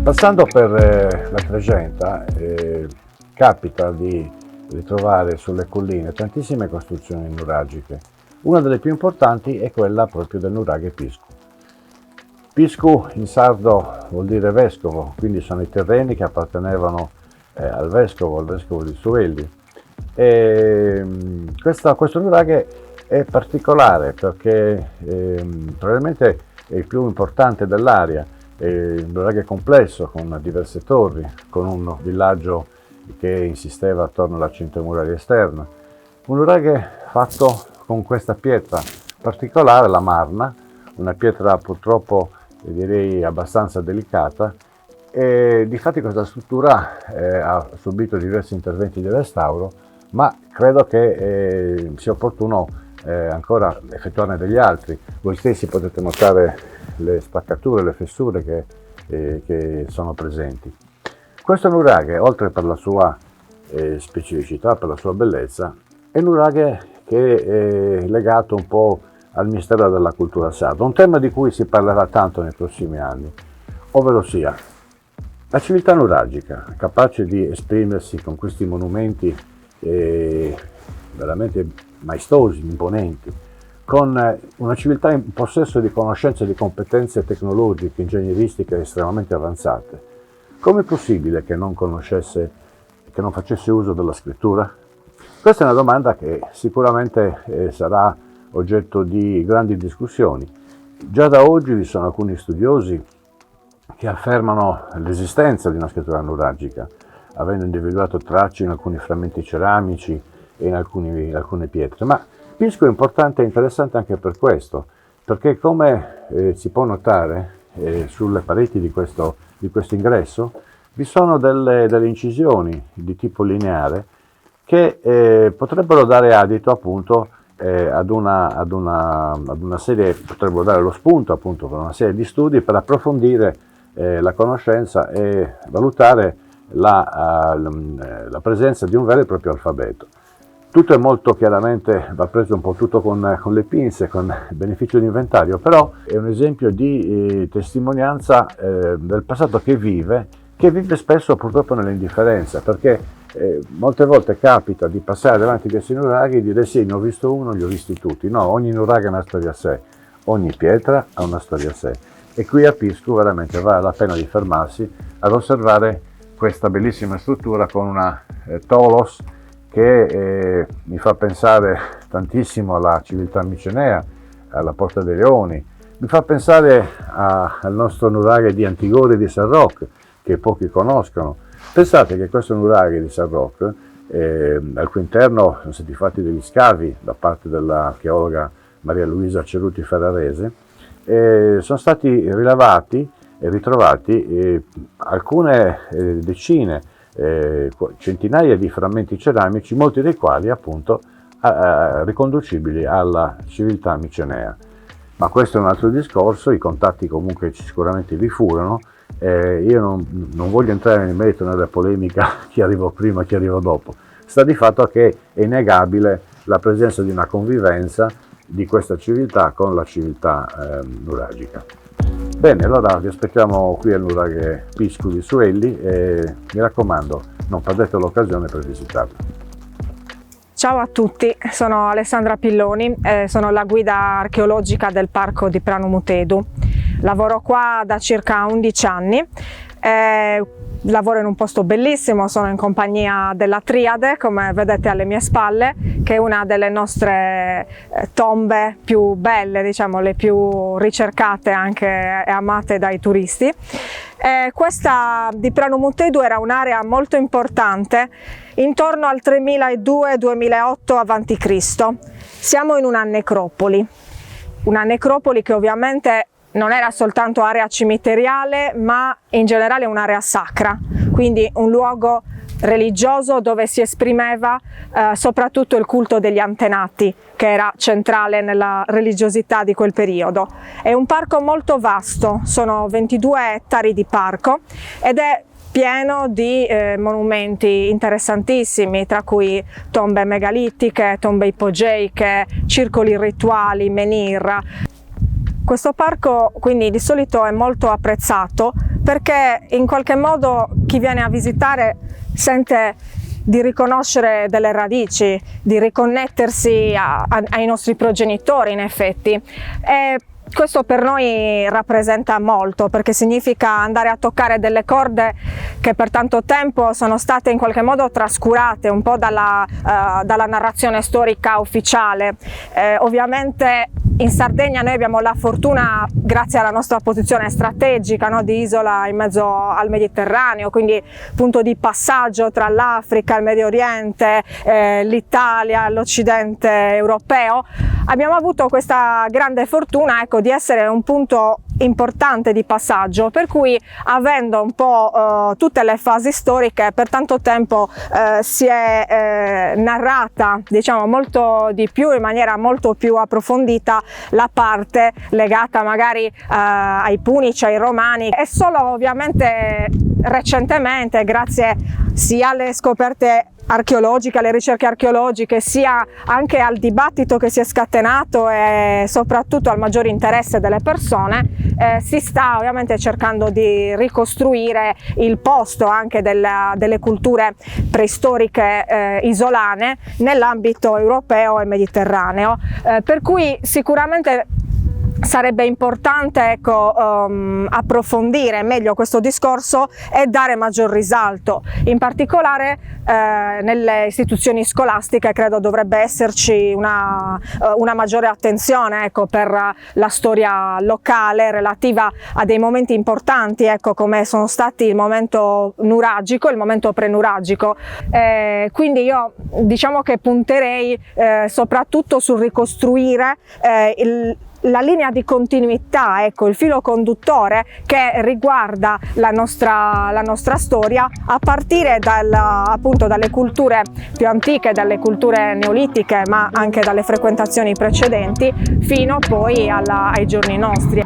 Passando per la Trecenta capita di ritrovare sulle colline tantissime costruzioni nuragiche. Una delle più importanti è quella proprio del nuraghe Piscu. Piscu in sardo vuol dire vescovo, quindi sono i terreni che appartenevano al vescovo di Suelli. Questo nuraghe è particolare perché probabilmente è il più importante dell'area. È un nuraghe complesso con diverse torri, con un villaggio che insisteva attorno alla cinta muraria esterna. Un nuraghe fatto con questa pietra particolare, la marna, una pietra purtroppo direi abbastanza delicata, e difatti questa struttura ha subito diversi interventi di restauro, ma credo che sia opportuno ancora effettuarne degli altri. Voi stessi potete notare le spaccature, le fessure che sono presenti. Questo nuraghe, oltre per la sua specificità, per la sua bellezza, è un nuraghe che è legato un po' al mistero della cultura sarda, un tema di cui si parlerà tanto nei prossimi anni, ovvero sia la civiltà nuragica, capace di esprimersi con questi monumenti veramente maestosi, imponenti, con una civiltà in possesso di conoscenze e di competenze tecnologiche, ingegneristiche estremamente avanzate. Com'è possibile che non conoscesse, che non facesse uso della scrittura? Questa è una domanda che sicuramente sarà oggetto di grandi discussioni. Già da oggi vi sono alcuni studiosi che affermano l'esistenza di una scrittura nuragica, avendo individuato tracce in alcuni frammenti ceramici e in alcune pietre. Ma Piscu è importante e interessante anche per questo, perché come si può notare sulle pareti di questo ingresso, vi sono delle incisioni di tipo lineare che potrebbero dare adito appunto ad una serie, potrebbero dare lo spunto appunto per una serie di studi per approfondire la conoscenza e valutare la presenza di un vero e proprio alfabeto. Tutto è molto chiaramente, va preso un po' tutto con le pinze, con il beneficio di inventario, però è un esempio di testimonianza del passato che vive spesso purtroppo nell'indifferenza, perché molte volte capita di passare davanti a questi nuraghi e dire sì, ne ho visto uno, li ho visti tutti. No, ogni nuraghe ha una storia a sé, ogni pietra ha una storia a sé. E qui a Piscu veramente vale la pena di fermarsi ad osservare questa bellissima struttura con una tolos che mi fa pensare tantissimo alla civiltà micenea, alla Porta dei Leoni, mi fa pensare al nostro nuraghe di Antigone e di San Roque, che pochi conoscono. Pensate che questo nuraghe di San Roque, al cui interno sono stati fatti degli scavi da parte dell'archeologa Maria Luisa Ceruti Ferrarese, sono stati rilevati e ritrovati alcune decine, centinaia di frammenti ceramici, molti dei quali appunto riconducibili alla civiltà micenea. Ma questo è un altro discorso, i contatti comunque sicuramente vi furono. Io non voglio entrare nel merito nella polemica chi arrivò prima e chi arrivò dopo. Sta di fatto che è innegabile la presenza di una convivenza di questa civiltà con la civiltà nuragica. Bene, allora vi aspettiamo qui al nuraghe Piscu di Suelli e mi raccomando, non perdete l'occasione per visitarlo. Ciao a tutti, sono Alessandra Pilloni, sono la guida archeologica del parco di Pranu Mutedu. Lavoro qua da circa 11 anni, lavoro in un posto bellissimo, sono in compagnia della Triade, come vedete alle mie spalle, che è una delle nostre tombe più belle, diciamo le più ricercate anche e amate dai turisti. Questa di Pranu Mutedu era un'area molto importante intorno al 3002-2008 a.C. Siamo in una necropoli che ovviamente non era soltanto area cimiteriale, ma in generale un'area sacra, quindi un luogo religioso dove si esprimeva soprattutto il culto degli antenati, che era centrale nella religiosità di quel periodo. È un parco molto vasto, sono 22 ettari di parco ed è pieno di monumenti interessantissimi, tra cui tombe megalittiche, tombe ipogeiche, circoli rituali, menhir. Questo parco quindi di solito è molto apprezzato perché in qualche modo chi viene a visitare sente di riconoscere delle radici, di riconnettersi ai nostri progenitori in effetti. E questo per noi rappresenta molto, perché significa andare a toccare delle corde che per tanto tempo sono state in qualche modo trascurate un po' dalla narrazione storica ufficiale. Ovviamente in Sardegna noi abbiamo la fortuna, grazie alla nostra posizione strategica, no, di isola in mezzo al Mediterraneo, quindi punto di passaggio tra l'Africa, il Medio Oriente, l'Italia, l'Occidente europeo. Abbiamo avuto questa grande fortuna, ecco, di essere un punto importante di passaggio, per cui avendo un po' tutte le fasi storiche, per tanto tempo si è narrata, diciamo, molto di più, in maniera molto più approfondita, la parte legata magari ai Punici, ai Romani. E solo ovviamente recentemente, grazie sia alle scoperte archeologiche, alle ricerche archeologiche, sia anche al dibattito che si è scatenato e soprattutto al maggiore interesse delle persone, si sta ovviamente cercando di ricostruire il posto anche delle culture preistoriche isolane nell'ambito europeo e mediterraneo, per cui sicuramente sarebbe importante, ecco, approfondire meglio questo discorso e dare maggior risalto. In particolare nelle istituzioni scolastiche credo dovrebbe esserci una maggiore attenzione, ecco, per la storia locale relativa a dei momenti importanti, ecco, come sono stati il momento nuragico, il momento prenuragico. Quindi io diciamo che punterei soprattutto sul ricostruire la linea di continuità, ecco, il filo conduttore che riguarda la nostra storia, a partire appunto dalle culture più antiche, dalle culture neolitiche, ma anche dalle frequentazioni precedenti, fino poi ai giorni nostri.